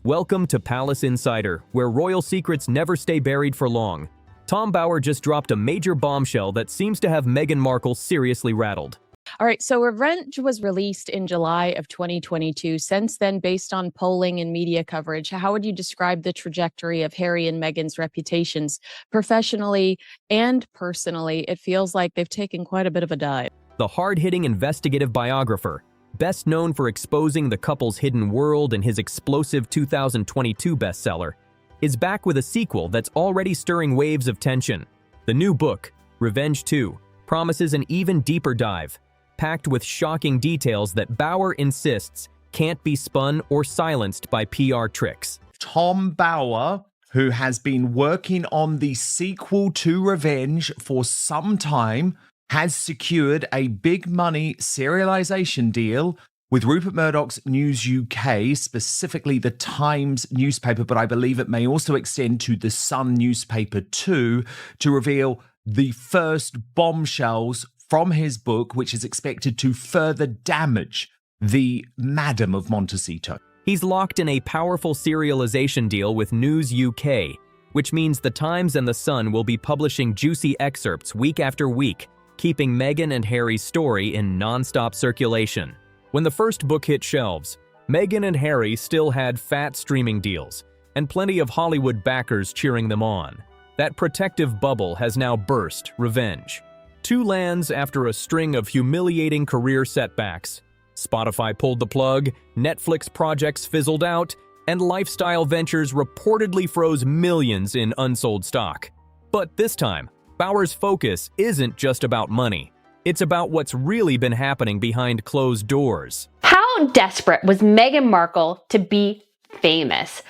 Welcome to Palace Insider, where royal secrets never stay buried for long. Tom Bower just dropped a major bombshell that seems to have Meghan Markle seriously rattled. All right, so Revenge was released in July of 2022. Since then, based on polling and media coverage, how would you describe the trajectory of Harry and Meghan's reputations professionally and personally? It feels like they've taken quite a bit of a dive. The hard-hitting investigative biographer, best known for exposing the couple's hidden world in his explosive 2022 bestseller, is back with a sequel that's already stirring waves of tension. The new book, Revenge 2, promises an even deeper dive, packed with shocking details that Bower insists can't be spun or silenced by PR tricks. Tom Bower, who has been working on the sequel to Revenge for some time, has secured a big money serialization deal with Rupert Murdoch's News UK, specifically the Times newspaper, but I believe it may also extend to the Sun newspaper too, to reveal the first bombshells from his book, which is expected to further damage the Madam of Montecito. He's locked in a powerful serialization deal with News UK, which means the Times and the Sun will be publishing juicy excerpts week after week, keeping Meghan and Harry's story in non-stop circulation. When the first book hit shelves, Meghan and Harry still had fat streaming deals and plenty of Hollywood backers cheering them on. That protective bubble has now burst. Revenge 2 lands after a string of humiliating career setbacks. Spotify pulled the plug, Netflix projects fizzled out, and lifestyle ventures reportedly froze millions in unsold stock. But this time, Bower's focus isn't just about money. It's about what's really been happening behind closed doors. How desperate was Meghan Markle to be famous?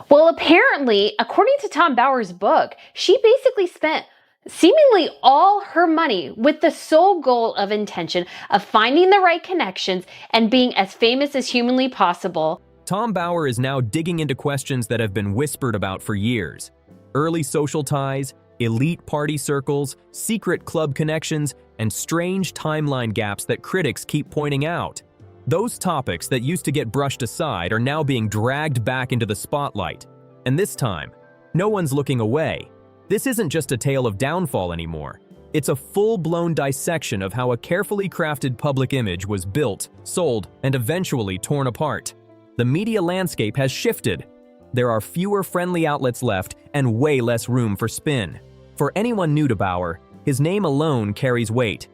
Well, apparently, according to Tom Bower's book, she basically spent seemingly all her money with the sole goal of intention of finding the right connections and being as famous as humanly possible. Tom Bower is now digging into questions that have been whispered about for years. Early social ties, elite party circles, secret club connections, and strange timeline gaps that critics keep pointing out. Those topics that used to get brushed aside are now being dragged back into the spotlight. And this time, no one's looking away. This isn't just a tale of downfall anymore. It's a full-blown dissection of how a carefully crafted public image was built, sold, and eventually torn apart. The media landscape has shifted. There are fewer friendly outlets left and way less room for spin. For anyone new to Bower, his name alone carries weight.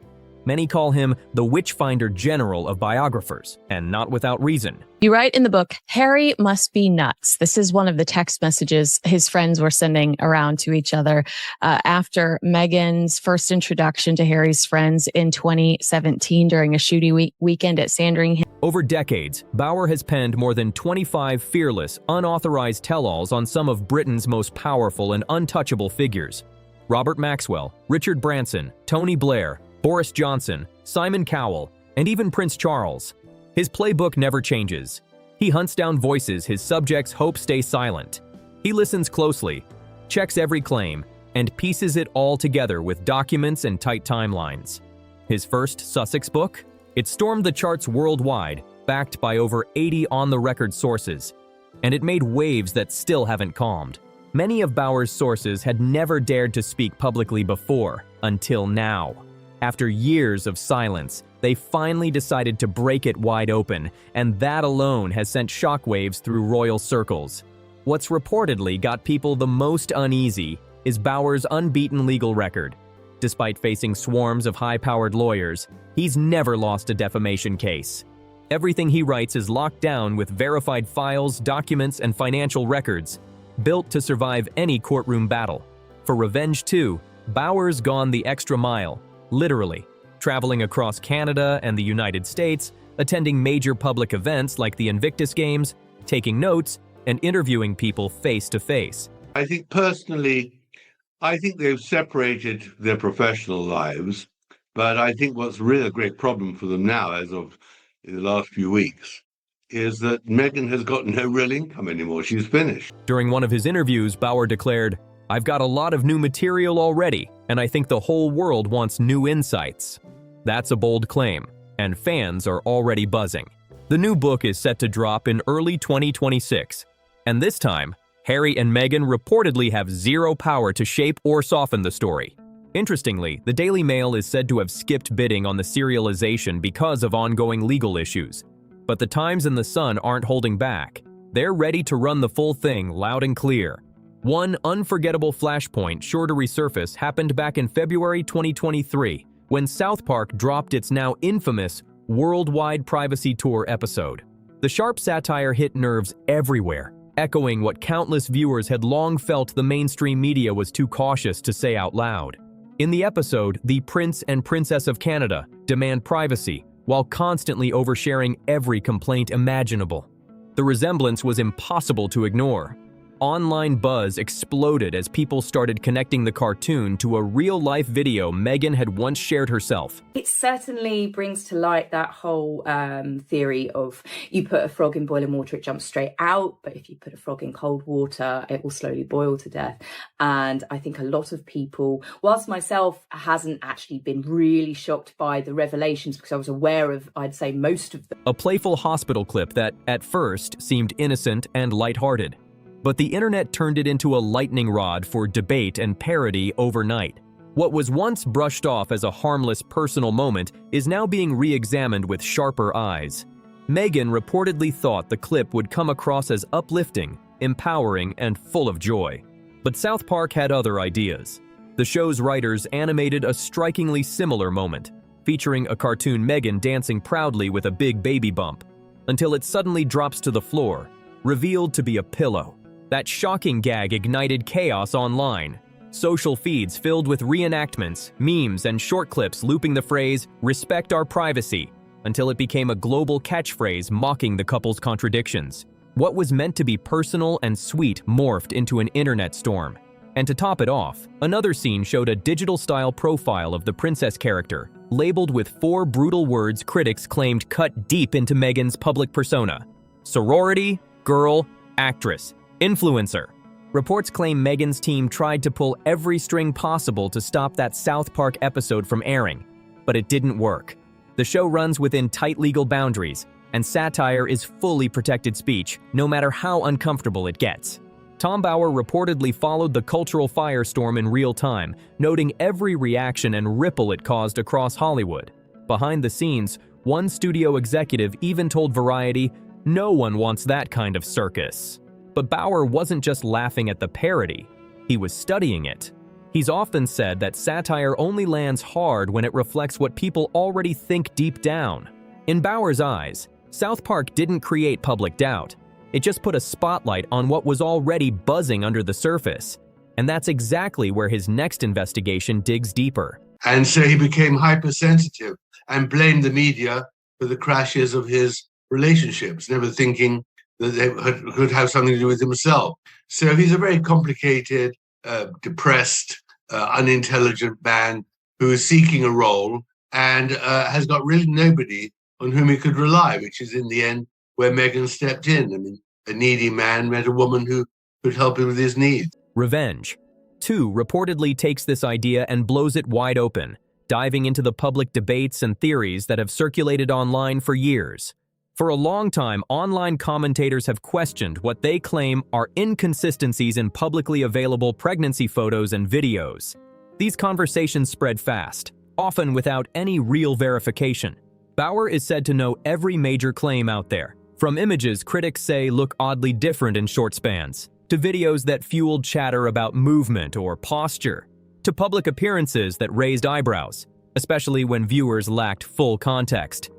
Many call him the Witchfinder General of biographers, and not without reason. You write in the book, Harry must be nuts. This is one of the text messages his friends were sending around to each other after Meghan's first introduction to Harry's friends in 2017 during a shooting weekend at Sandringham. Over decades, Bower has penned more than 25 fearless, unauthorized tell-alls on some of Britain's most powerful and untouchable figures. Robert Maxwell, Richard Branson, Tony Blair, Boris Johnson, Simon Cowell, and even Prince Charles. His playbook never changes. He hunts down voices his subjects hope stay silent. He listens closely, checks every claim, and pieces it all together with documents and tight timelines. His first Sussex book? It stormed the charts worldwide, backed by over 80 on-the-record sources, and it made waves that still haven't calmed. Many of Bower's sources had never dared to speak publicly before, until now. After years of silence, they finally decided to break it wide open, and that alone has sent shockwaves through royal circles. What's reportedly got people the most uneasy is Bower's unbeaten legal record. Despite facing swarms of high-powered lawyers, he's never lost a defamation case. Everything he writes is locked down with verified files, documents, and financial records, built to survive any courtroom battle. For Revenge 2, Bower's gone the extra mile, literally, traveling across Canada and the United States, attending major public events like the Invictus Games, taking notes, and interviewing people face-to-face. I think personally, I think they've separated their professional lives, but I think what's really a great problem for them now, as of the last few weeks, is that Meghan has got no real income anymore. She's finished. During one of his interviews, Bower declared, "I've got a lot of new material already, and I think the whole world wants new insights." That's a bold claim, and fans are already buzzing. The new book is set to drop in early 2026, And this time, Harry and Meghan reportedly have zero power to shape or soften the story. Interestingly, the Daily Mail is said to have skipped bidding on the serialization because of ongoing legal issues. But the Times and the Sun aren't holding back. They're ready to run the full thing loud and clear. One unforgettable flashpoint sure to resurface happened back in February 2023, when South Park dropped its now infamous Worldwide Privacy Tour episode. The sharp satire hit nerves everywhere, echoing what countless viewers had long felt the mainstream media was too cautious to say out loud. In the episode, the Prince and Princess of Canada demand privacy while constantly oversharing every complaint imaginable. The resemblance was impossible to ignore. Online buzz exploded as people started connecting the cartoon to a real-life video Meghan had once shared herself. It certainly brings to light that whole theory of you put a frog in boiling water, it jumps straight out, but if you put a frog in cold water, it will slowly boil to death. And I think a lot of people, whilst myself hasn't actually been really shocked by the revelations because I was aware of, I'd say, most of them. A playful hospital clip that, at first, seemed innocent and lighthearted. But the internet turned it into a lightning rod for debate and parody overnight. What was once brushed off as a harmless personal moment is now being re-examined with sharper eyes. Meghan reportedly thought the clip would come across as uplifting, empowering, and full of joy. But South Park had other ideas. The show's writers animated a strikingly similar moment, featuring a cartoon Meghan dancing proudly with a big baby bump, until it suddenly drops to the floor, revealed to be a pillow. That shocking gag ignited chaos online. Social feeds filled with reenactments, memes, and short clips looping the phrase, "Respect our privacy," until it became a global catchphrase mocking the couple's contradictions. What was meant to be personal and sweet morphed into an internet storm. And to top it off, another scene showed a digital-style profile of the princess character, labeled with 4 brutal words critics claimed cut deep into Meghan's public persona: sorority, girl, actress, influencer. Reports claim Meghan's team tried to pull every string possible to stop that South Park episode from airing, but it didn't work. The show runs within tight legal boundaries, and satire is fully protected speech, no matter how uncomfortable it gets. Tom Bower reportedly followed the cultural firestorm in real time, noting every reaction and ripple it caused across Hollywood. Behind the scenes, one studio executive even told Variety, "No one wants that kind of circus." But Bower wasn't just laughing at the parody, he was studying it. He's often said that satire only lands hard when it reflects what people already think deep down. In Bower's eyes, South Park didn't create public doubt. It just put a spotlight on what was already buzzing under the surface. And that's exactly where his next investigation digs deeper. And so he became hypersensitive and blamed the media for the crashes of his relationships, never thinking that they could have something to do with himself. So he's a very complicated, depressed, unintelligent man who is seeking a role and has got really nobody on whom he could rely, which is in the end where Meghan stepped in. I mean, a needy man met a woman who could help him with his needs. Revenge. 2 reportedly takes this idea and blows it wide open, diving into the public debates and theories that have circulated online for years. For a long time, online commentators have questioned what they claim are inconsistencies in publicly available pregnancy photos and videos. These conversations spread fast, often without any real verification. Bower is said to know every major claim out there, from images critics say look oddly different in short spans, to videos that fueled chatter about movement or posture, to public appearances that raised eyebrows, especially when viewers lacked full context.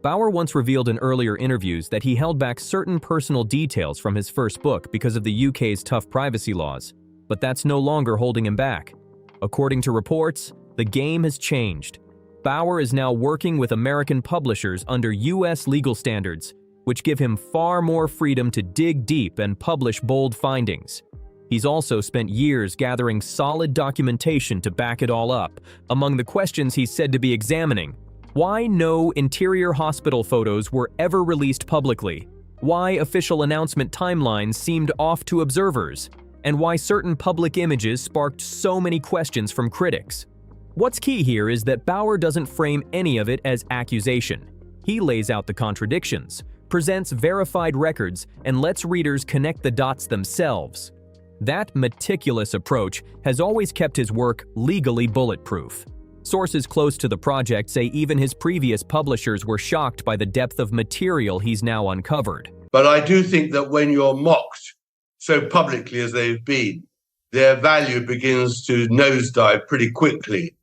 Bower once revealed in earlier interviews that he held back certain personal details from his first book because of the UK's tough privacy laws, but that's no longer holding him back. According to reports, the game has changed. Bower is now working with American publishers under US legal standards, which give him far more freedom to dig deep and publish bold findings. He's also spent years gathering solid documentation to back it all up. Among the questions he's said to be examining: why no interior hospital photos were ever released publicly, why official announcement timelines seemed off to observers, and why certain public images sparked so many questions from critics. What's key here is that Bower doesn't frame any of it as accusation. He lays out the contradictions, presents verified records, and lets readers connect the dots themselves. That meticulous approach has always kept his work legally bulletproof. Sources close to the project say even his previous publishers were shocked by the depth of material he's now uncovered. But I do think that when you're mocked so publicly as they've been, their value begins to nosedive pretty quickly.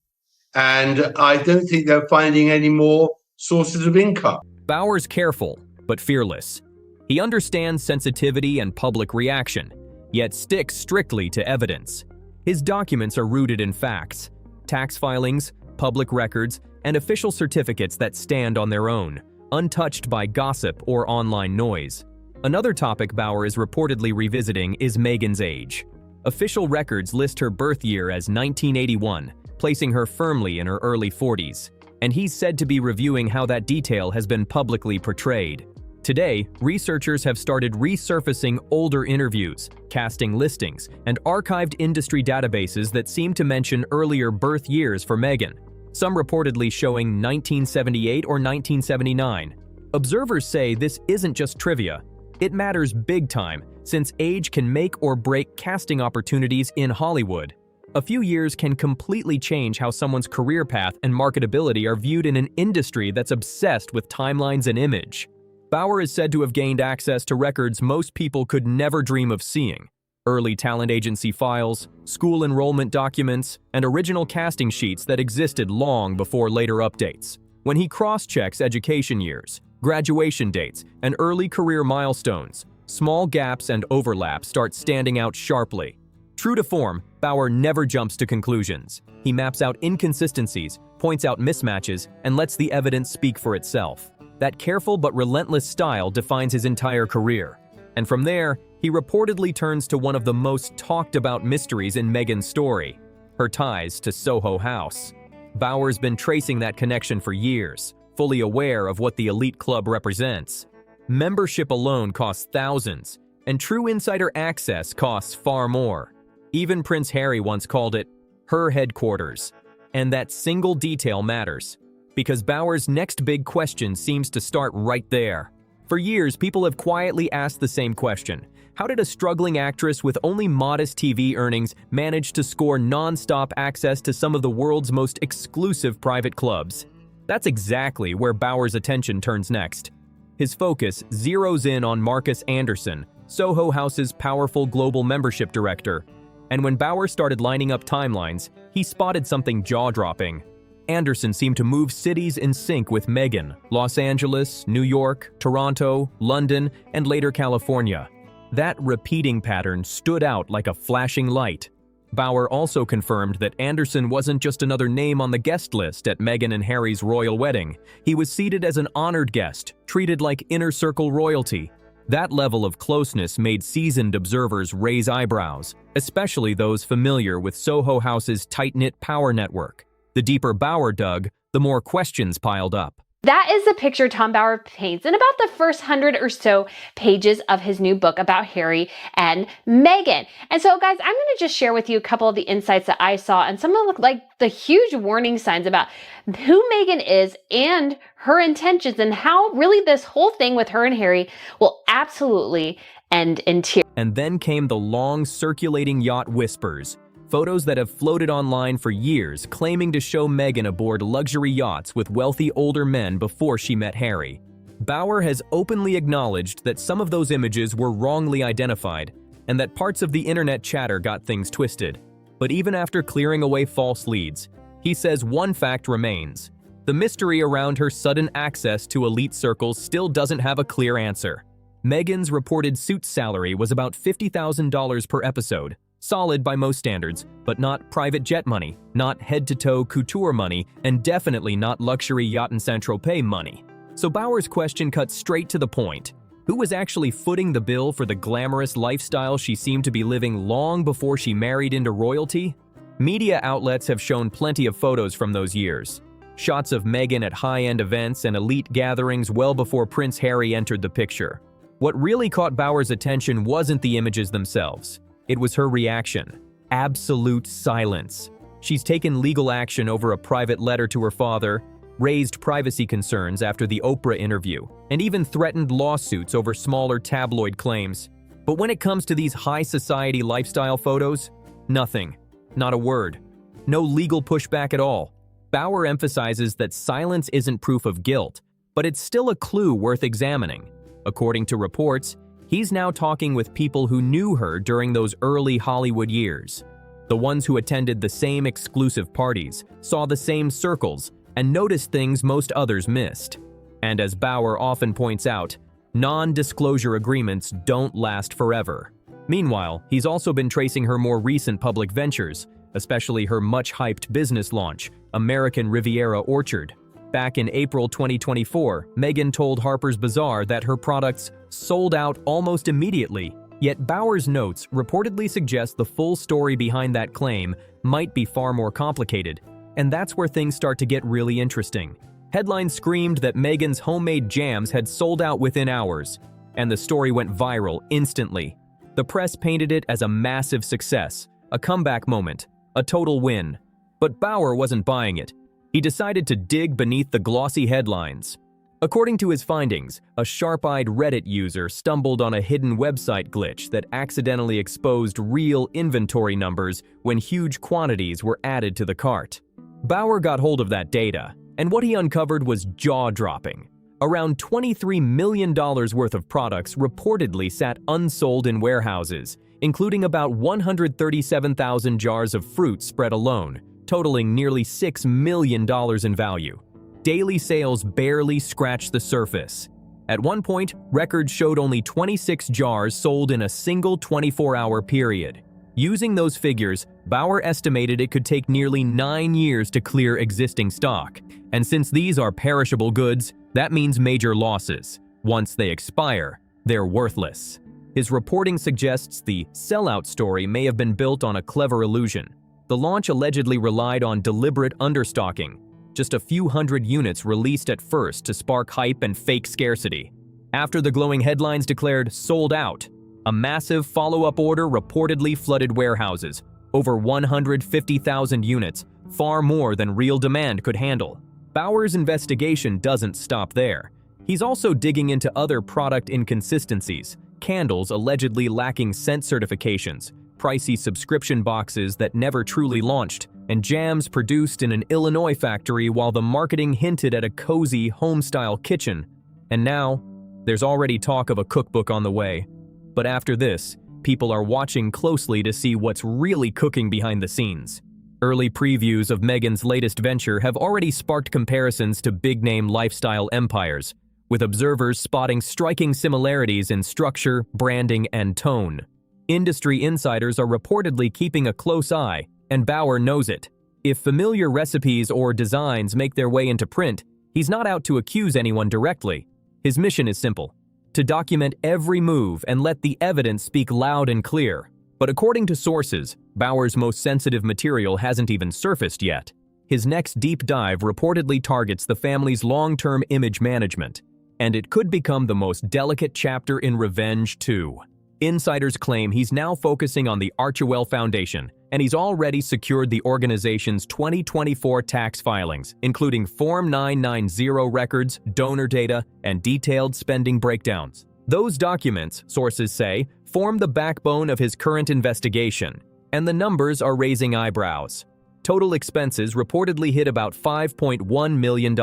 And I don't think they're finding any more sources of income. Bauer's careful, but fearless. He understands sensitivity and public reaction, yet sticks strictly to evidence. His documents are rooted in facts, tax filings, public records, and official certificates that stand on their own, untouched by gossip or online noise. Another topic Bauer is reportedly revisiting is Meghan's age. Official records list her birth year as 1981, placing her firmly in her early 40s, and he's said to be reviewing how that detail has been publicly portrayed. Today, researchers have started resurfacing older interviews, casting listings, and archived industry databases that seem to mention earlier birth years for Meghan, some reportedly showing 1978 or 1979. Observers say this isn't just trivia. It matters big time, since age can make or break casting opportunities in Hollywood. A few years can completely change how someone's career path and marketability are viewed in an industry that's obsessed with timelines and image. Bauer is said to have gained access to records most people could never dream of seeing: early talent agency files, school enrollment documents, and original casting sheets that existed long before later updates. When he cross-checks education years, graduation dates, and early career milestones, small gaps and overlaps start standing out sharply. True to form, Bauer never jumps to conclusions. He maps out inconsistencies, points out mismatches, and lets the evidence speak for itself. That careful but relentless style defines his entire career. And from there, he reportedly turns to one of the most talked about mysteries in Meghan's story: her ties to Soho House. Bauer's been tracing that connection for years, fully aware of what the elite club represents. Membership alone costs thousands, and true insider access costs far more. Even Prince Harry once called it her headquarters. And that single detail matters, because Bauer's next big question seems to start right there. For years, people have quietly asked the same question: how did a struggling actress with only modest TV earnings manage to score non-stop access to some of the world's most exclusive private clubs? That's exactly where Bauer's attention turns next. His focus zeroes in on Marcus Anderson, Soho House's powerful global membership director. And when Bauer started lining up timelines, he spotted something jaw-dropping. Anderson seemed to move cities in sync with Meghan: Los Angeles, New York, Toronto, London, and later California. That repeating pattern stood out like a flashing light. Bauer also confirmed that Anderson wasn't just another name on the guest list at Meghan and Harry's royal wedding. He was seated as an honored guest, treated like inner circle royalty. That level of closeness made seasoned observers raise eyebrows, especially those familiar with Soho House's tight-knit power network. The deeper Bauer dug, the more questions piled up. That is the picture Tom Bauer paints in about the first 100 or so pages of his new book about Harry and Meghan. And so, guys, I'm going to just share with you a couple of the insights that I saw and some of the huge warning signs about who Meghan is and her intentions, and how really this whole thing with her and Harry will absolutely end in tears. And then came the long circulating yacht whispers. Photos that have floated online for years claiming to show Meghan aboard luxury yachts with wealthy older men before she met Harry. Bauer has openly acknowledged that some of those images were wrongly identified and that parts of the internet chatter got things twisted. But even after clearing away false leads, he says one fact remains: the mystery around her sudden access to elite circles still doesn't have a clear answer. Meghan's reported suit salary was about $50,000 per episode. Solid by most standards, but not private jet money, not head-to-toe couture money, and definitely not luxury yacht and Saint-Tropez money. So Bauer's question cuts straight to the point. Who was actually footing the bill for the glamorous lifestyle she seemed to be living long before she married into royalty? Media outlets have shown plenty of photos from those years. Shots of Meghan at high-end events and elite gatherings well before Prince Harry entered the picture. What really caught Bauer's attention wasn't the images themselves. It was her reaction. Absolute silence. She's taken legal action over a private letter to her father, raised privacy concerns after the Oprah interview, and even threatened lawsuits over smaller tabloid claims. But when it comes to these high society lifestyle photos, nothing. Not a word. No legal pushback at all. Bauer emphasizes that silence isn't proof of guilt, but it's still a clue worth examining. According to reports, he's now talking with people who knew her during those early Hollywood years. The ones who attended the same exclusive parties, saw the same circles, and noticed things most others missed. And as Bauer often points out, non-disclosure agreements don't last forever. Meanwhile, he's also been tracing her more recent public ventures, especially her much-hyped business launch, American Riviera Orchard. Back in April 2024, Meghan told Harper's Bazaar that her products sold out almost immediately, yet Bauer's notes reportedly suggest the full story behind that claim might be far more complicated, and that's where things start to get really interesting. Headlines screamed that Meghan's homemade jams had sold out within hours, and the story went viral instantly. The press painted it as a massive success, a comeback moment, a total win. But Bauer wasn't buying it. He decided to dig beneath the glossy headlines. According to his findings, a sharp-eyed Reddit user stumbled on a hidden website glitch that accidentally exposed real inventory numbers when huge quantities were added to the cart. Bauer got hold of that data, and what he uncovered was jaw-dropping. Around $23 million worth of products reportedly sat unsold in warehouses, including about 137,000 jars of fruit spread alone, totaling nearly $6 million in value. Daily sales barely scratched the surface. At one point, records showed only 26 jars sold in a single 24-hour period. Using those figures, Bauer estimated it could take nearly 9 years to clear existing stock. And since these are perishable goods, that means major losses. Once they expire, they're worthless. His reporting suggests the sellout story may have been built on a clever illusion. The launch allegedly relied on deliberate understocking, just a few hundred units released at first to spark hype and fake scarcity. After the glowing headlines declared sold out, a massive follow-up order reportedly flooded warehouses, over 150,000 units, far more than real demand could handle. Bauer's investigation doesn't stop there. He's also digging into other product inconsistencies, candles allegedly lacking scent certifications, pricey subscription boxes that never truly launched, and jams produced in an Illinois factory while the marketing hinted at a cozy home-style kitchen. And now, there's already talk of a cookbook on the way. But after this, people are watching closely to see what's really cooking behind the scenes. Early previews of Meghan's latest venture have already sparked comparisons to big-name lifestyle empires, with observers spotting striking similarities in structure, branding, and tone. Industry insiders are reportedly keeping a close eye, and Bauer knows it. If familiar recipes or designs make their way into print, he's not out to accuse anyone directly. His mission is simple: to document every move and let the evidence speak loud and clear. But according to sources, Bauer's most sensitive material hasn't even surfaced yet. His next deep dive reportedly targets the family's long-term image management, and it could become the most delicate chapter in Revenge 2. Insiders claim he's now focusing on the Archewell Foundation, and he's already secured the organization's 2024 tax filings, including Form 990 records, donor data, and detailed spending breakdowns. Those documents, sources say, form the backbone of his current investigation, and the numbers are raising eyebrows. Total expenses reportedly hit about $5.1 million,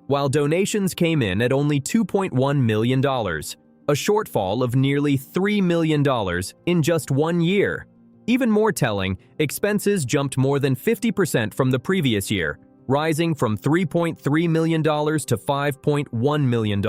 while donations came in at only $2.1 million, a shortfall of nearly $3 million in just 1 year. Even more telling, expenses jumped more than 50% from the previous year, rising from $3.3 million to $5.1 million,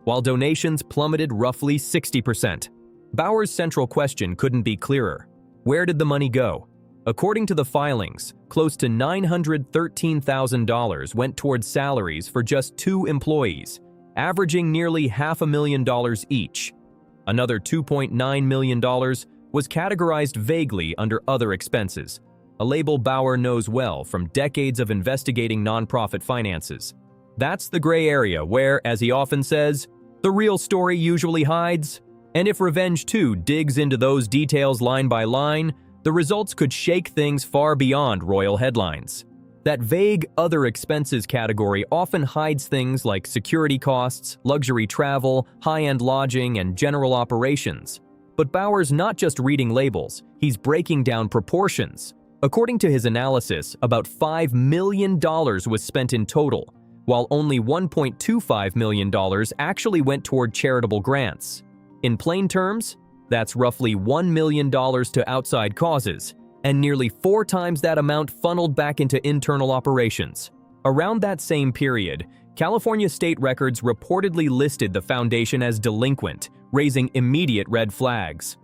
while donations plummeted roughly 60%. Bauer's central question couldn't be clearer. Where did the money go? According to the filings, close to $913,000 went towards salaries for just 2 employees, averaging nearly $500,000 each. Another $2.9 million was categorized vaguely under other expenses, a label Bauer knows well from decades of investigating nonprofit finances. That's the gray area where, as he often says, the real story usually hides. And if Revenge 2 digs into those details line by line, the results could shake things far beyond royal headlines. That vague other expenses category often hides things like security costs, luxury travel, high-end lodging, and general operations. But Bauer's not just reading labels, he's breaking down proportions. According to his analysis, about $5 million was spent in total, while only $1.25 million actually went toward charitable grants. In plain terms, that's roughly $1 million to outside causes, and nearly 4 times that amount funneled back into internal operations. Around that same period, California state records reportedly listed the foundation as delinquent, raising immediate red flags.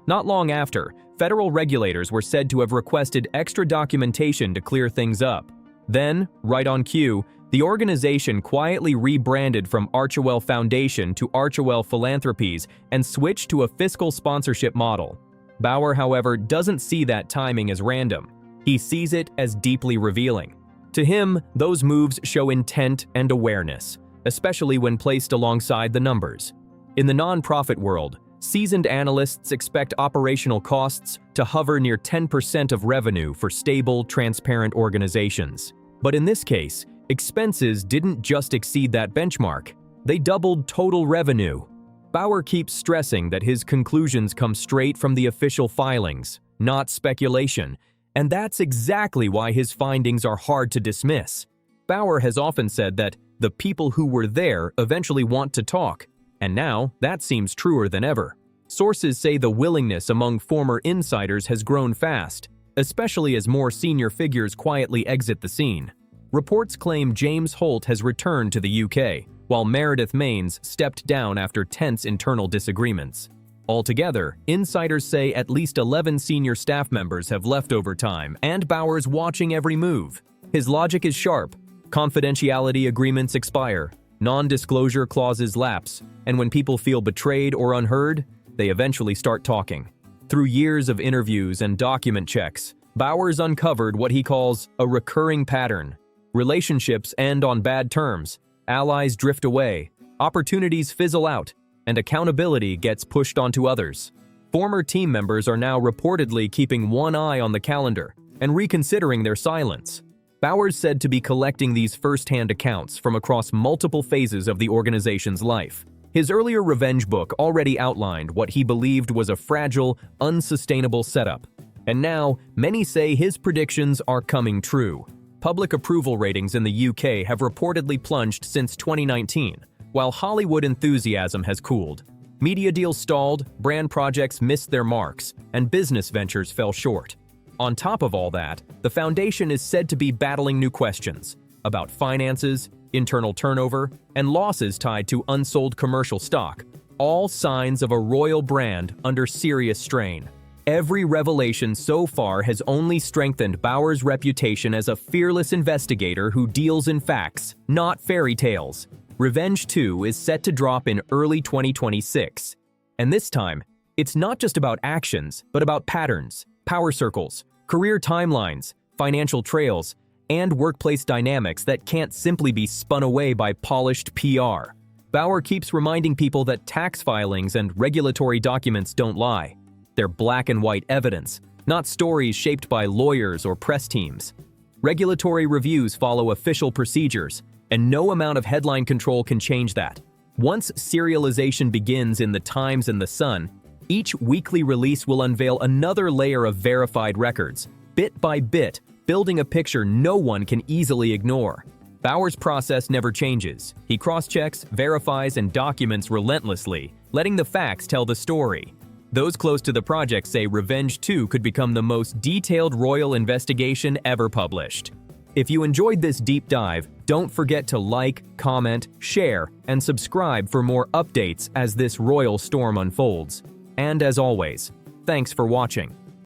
Not long after, federal regulators were said to have requested extra documentation to clear things up. Then, right on cue, the organization quietly rebranded from Archewell Foundation to Archewell Philanthropies and switched to a fiscal sponsorship model. Bauer, however, doesn't see that timing as random. He sees it as deeply revealing. To him, those moves show intent and awareness, especially when placed alongside the numbers. In the nonprofit world, seasoned analysts expect operational costs to hover near 10% of revenue for stable, transparent organizations. But in this case, expenses didn't just exceed that benchmark, they doubled total revenue. Bauer keeps stressing that his conclusions come straight from the official filings, not speculation, and that's exactly why his findings are hard to dismiss. Bauer has often said that the people who were there eventually want to talk, and now that seems truer than ever. Sources say the willingness among former insiders has grown fast, especially as more senior figures quietly exit the scene. Reports claim James Holt has returned to the UK, while Meredith Maines stepped down after tense internal disagreements. Altogether, insiders say at least 11 senior staff members have left over time, and Bauer's watching every move. His logic is sharp. Confidentiality agreements expire, non-disclosure clauses lapse, and when people feel betrayed or unheard, they eventually start talking. Through years of interviews and document checks, Bauer's uncovered what he calls a recurring pattern. Relationships end on bad terms, allies drift away, opportunities fizzle out, and accountability gets pushed onto others. Former team members are now reportedly keeping one eye on the calendar and reconsidering their silence. Bauer's said to be collecting these first-hand accounts from across multiple phases of the organization's life. His earlier revenge book already outlined what he believed was a fragile, unsustainable setup. And now, many say his predictions are coming true. Public approval ratings in the UK have reportedly plunged since 2019, while Hollywood enthusiasm has cooled. Media deals stalled, brand projects missed their marks, and business ventures fell short. On top of all that, the foundation is said to be battling new questions about finances, internal turnover, and losses tied to unsold commercial stock, all signs of a royal brand under serious strain. Every revelation so far has only strengthened Bauer's reputation as a fearless investigator who deals in facts, not fairy tales. Revenge 2 is set to drop in early 2026. And this time, it's not just about actions, but about patterns, power circles, career timelines, financial trails, and workplace dynamics that can't simply be spun away by polished PR. Bauer keeps reminding people that tax filings and regulatory documents don't lie. They're black and white evidence, not stories shaped by lawyers or press teams. Regulatory reviews follow official procedures, and no amount of headline control can change that. Once serialization begins in the Times and the Sun, each weekly release will unveil another layer of verified records, bit by bit, building a picture no one can easily ignore. Bauer's process never changes. He cross-checks, verifies, and documents relentlessly, letting the facts tell the story. Those close to the project say Revenge 2 could become the most detailed royal investigation ever published. If you enjoyed this deep dive, don't forget to like, comment, share, and subscribe for more updates as this royal storm unfolds. And as always, thanks for watching.